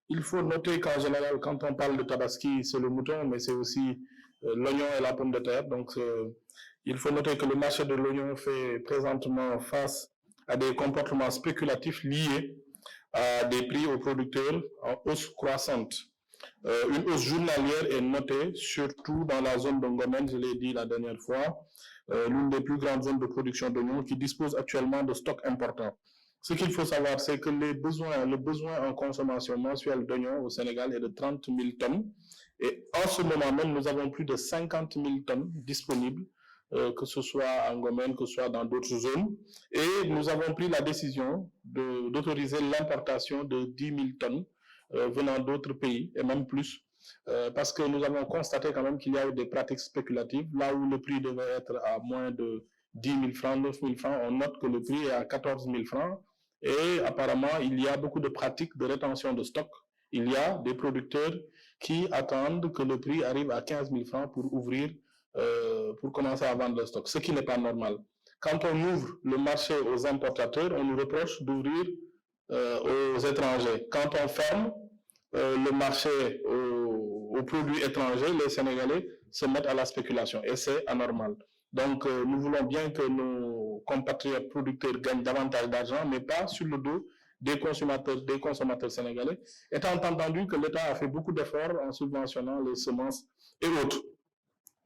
Il faut noter qu'en général, quand on parle de Tabaski, c'est le mouton, mais c'est aussi l'oignon et la pomme de terre. Donc, il faut noter que le marché de l'oignon fait présentement face à des comportements spéculatifs liés à des prix aux producteurs en hausse croissante. Une hausse journalière est notée, surtout dans la zone de Ngomen, je l'ai dit la dernière fois, l'une des plus grandes zones de production d'oignons qui dispose actuellement de stocks importants. Ce qu'il faut savoir, c'est que le besoin en consommation mensuelle d'oignons au Sénégal est de 30 000 tonnes. Et en ce moment même, nous avons plus de 50 000 tonnes disponibles, que ce soit à Ngomen, que ce soit dans d'autres zones. Et nous avons pris la décision d'autoriser l'importation de 10 000 tonnes venant d'autres pays, et même plus, parce que nous avons constaté quand même qu'il y a eu des pratiques spéculatives. Là où le prix devait être à moins de 10 000 francs, 9 000 francs, on note que le prix est à 14 000 francs. Et apparemment, il y a beaucoup de pratiques de rétention de stock. Il y a des producteurs qui attendent que le prix arrive à 15 000 francs pour ouvrir, pour commencer à vendre le stock, ce qui n'est pas normal. Quand on ouvre le marché aux importateurs, on nous reproche d'ouvrir aux étrangers. Quand on ferme le marché aux produits étrangers, les Sénégalais se mettent à la spéculation et c'est anormal. Donc, nous voulons bien que nos compatriotes producteurs gagnent davantage d'argent, mais pas sur le dos des consommateurs sénégalais, étant entendu que l'État a fait beaucoup d'efforts en subventionnant les semences et autres.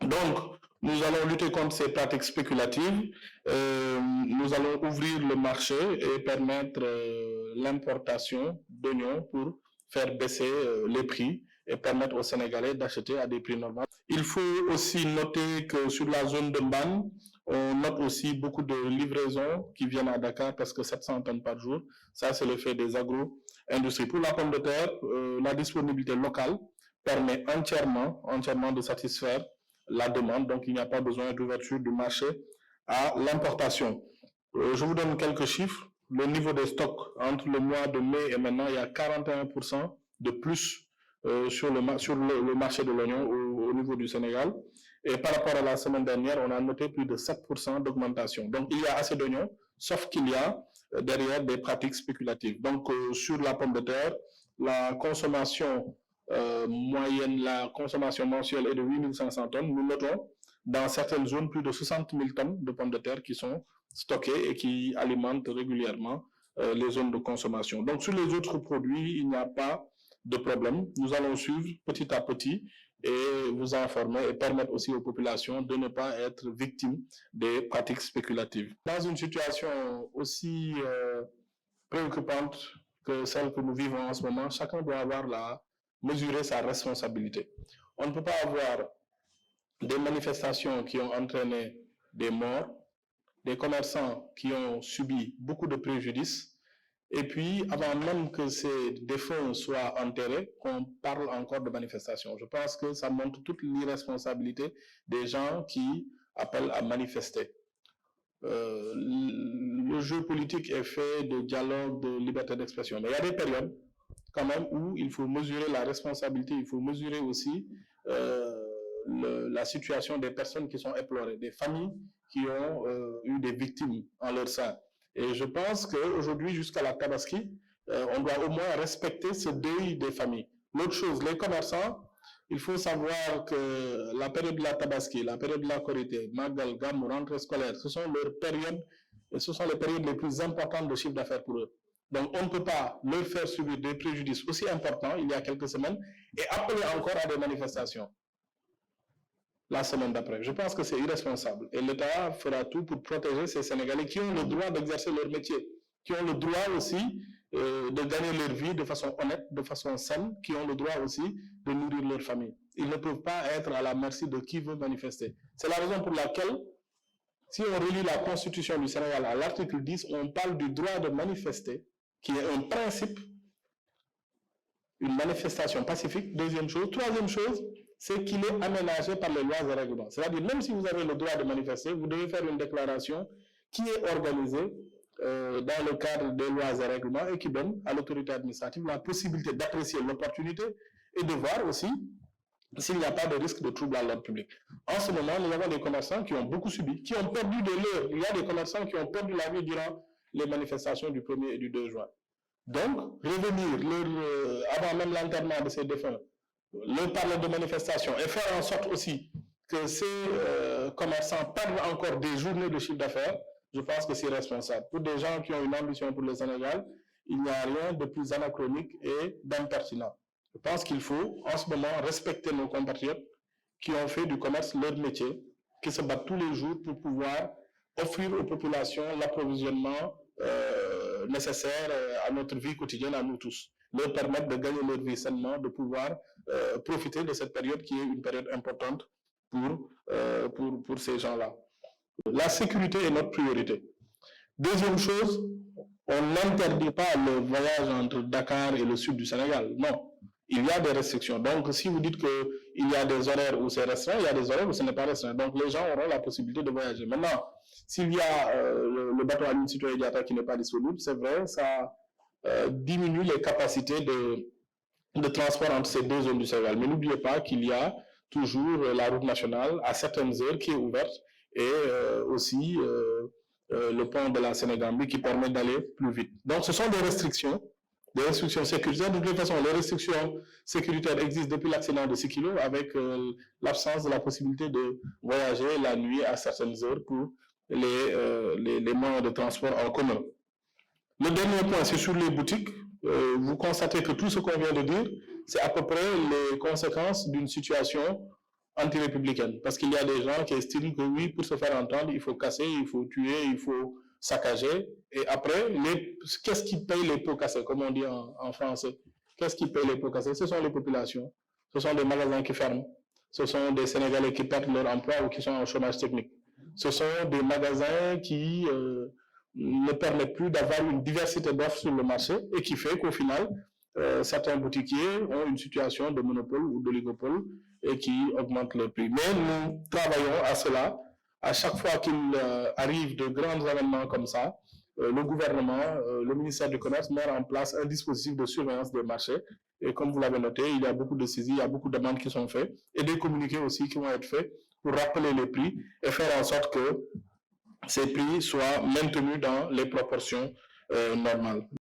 Donc, nous allons lutter contre ces pratiques spéculatives. Nous allons ouvrir le marché et permettre l'importation d'oignons pour faire baisser les prix et permettre aux Sénégalais d'acheter à des prix normaux. Il faut aussi noter que sur la zone de Mbane, on note aussi beaucoup de livraisons qui viennent à Dakar, parce que 700 tonnes par jour. Ça, c'est le fait des agro-industries. Pour la pomme de terre, la disponibilité locale permet entièrement de satisfaire la demande. Donc, il n'y a pas besoin d'ouverture du marché à l'importation. Je vous donne quelques chiffres. Le niveau des stocks entre le mois de mai et maintenant, il y a 41% de plus sur le marché de l'oignon au niveau du Sénégal. Et par rapport à la semaine dernière, on a noté plus de 7% d'augmentation. Donc, il y a assez d'oignons, sauf qu'il y a derrière des pratiques spéculatives. Donc, sur la pomme de terre, la consommation moyenne, la consommation mensuelle est de 8 500 tonnes. Nous notons dans certaines zones plus de 60 000 tonnes de pommes de terre qui sont stockées et qui alimentent régulièrement les zones de consommation. Donc, sur les autres produits, il n'y a pas de problème. Nous allons suivre petit à petit et vous informer et permettre aussi aux populations de ne pas être victimes des pratiques spéculatives. Dans une situation aussi préoccupante que celle que nous vivons en ce moment, chacun doit mesurer sa responsabilité. On ne peut pas avoir des manifestations qui ont entraîné des morts, des commerçants qui ont subi beaucoup de préjudices, et puis, avant même que ces défunts soient enterrés, qu'on parle encore de manifestations. Je pense que ça montre toute l'irresponsabilité des gens qui appellent à manifester. Le jeu politique est fait de dialogue, de liberté d'expression. Mais il y a des périodes, quand même, où il faut mesurer la responsabilité, il faut mesurer aussi la situation des personnes qui sont éplorées, des familles qui ont eu des victimes en leur sein. Et je pense qu'aujourd'hui, jusqu'à la Tabaski, on doit au moins respecter ce deuil des familles. L'autre chose, les commerçants, il faut savoir que la période de la Tabaski, la période de la Korité, Magal, Gamou, rentrée scolaire, ce sont leurs périodes, et ce sont les périodes les plus importantes de chiffre d'affaires pour eux. Donc, on ne peut pas leur faire subir des préjudices aussi importants il y a quelques semaines et appeler encore à des manifestations la semaine d'après. Je pense que c'est irresponsable. Et l'État fera tout pour protéger ces Sénégalais qui ont le droit d'exercer leur métier, qui ont le droit aussi de gagner leur vie de façon honnête, de façon saine, qui ont le droit aussi de nourrir leur famille. Ils ne peuvent pas être à la merci de qui veut manifester. C'est la raison pour laquelle, si on relit la Constitution du Sénégal à l'article 10, on parle du droit de manifester, qui est un principe, une manifestation pacifique. Deuxième chose. Troisième chose, c'est qu'il est aménagé par les lois et règlements. C'est-à-dire, même si vous avez le droit de manifester, vous devez faire une déclaration qui est organisée dans le cadre des lois et règlements et qui donne à l'autorité administrative la possibilité d'apprécier l'opportunité et de voir aussi s'il n'y a pas de risque de trouble à l'ordre public. En ce moment, nous avons des commerçants qui ont beaucoup subi, qui ont perdu de l'heure. Il y a des commerçants qui ont perdu la vie durant les manifestations du 1er et du 2 juin. Donc, revenir avant même l'enterrement de ces défunts, leur parler de manifestation et faire en sorte aussi que ces commerçants perdent encore des journées de chiffre d'affaires, je pense que c'est responsable. Pour des gens qui ont une ambition pour le Sénégal, il n'y a rien de plus anachronique et d'impertinent. Je pense qu'il faut en ce moment respecter nos compatriotes qui ont fait du commerce leur métier, qui se battent tous les jours pour pouvoir offrir aux populations l'approvisionnement nécessaire à notre vie quotidienne, à nous tous. Leur permettre de gagner leur vie sainement, de pouvoir profiter de cette période qui est une période importante pour ces gens-là. La sécurité est notre priorité. Deuxième chose, on n'interdit pas le voyage entre Dakar et le sud du Sénégal. Non, il y a des restrictions. Donc, si vous dites qu'il y a des horaires où c'est restreint, il y a des horaires où ce n'est pas restreint. Donc, les gens auront la possibilité de voyager. Maintenant, s'il y a le bateau Aline Sitoé Diatta qui n'est pas disponible, c'est vrai, ça diminue les capacités de transport entre ces deux zones du Sénégal. Mais n'oubliez pas qu'il y a toujours la route nationale à certaines heures qui est ouverte et aussi le pont de la Sénégambie qui permet d'aller plus vite. Donc, ce sont des restrictions sécuritaires. De toute façon, les restrictions sécuritaires existent depuis l'accident de Sikilo avec l'absence de la possibilité de voyager la nuit à certaines heures pour les moyens de transport en commun. Le dernier point, c'est sur les boutiques. Vous constatez que tout ce qu'on vient de dire, c'est à peu près les conséquences d'une situation anti-républicaine. Parce qu'il y a des gens qui estiment que oui, pour se faire entendre, il faut casser, il faut tuer, il faut saccager. Et après, qu'est-ce qui paye les pots cassés, comme on dit en français? Qu'est-ce qui paye les pots cassés? Ce sont les populations. Ce sont des magasins qui ferment. Ce sont des Sénégalais qui perdent leur emploi ou qui sont en chômage technique. Ce sont des magasins qui ne permettent plus d'avoir une diversité d'offres sur le marché et qui fait qu'au final, certains boutiquiers ont une situation de monopole ou d'oligopole et qui augmentent leurs prix. Mais nous travaillons à cela. À chaque fois qu'il arrive de grands événements comme ça, le gouvernement, le ministère du Commerce met en place un dispositif de surveillance des marchés. Et comme vous l'avez noté, il y a beaucoup de saisies, il y a beaucoup de demandes qui sont faites et des communiqués aussi qui vont être faits pour rappeler les prix et faire en sorte que ces prix soient maintenus dans les proportions normales.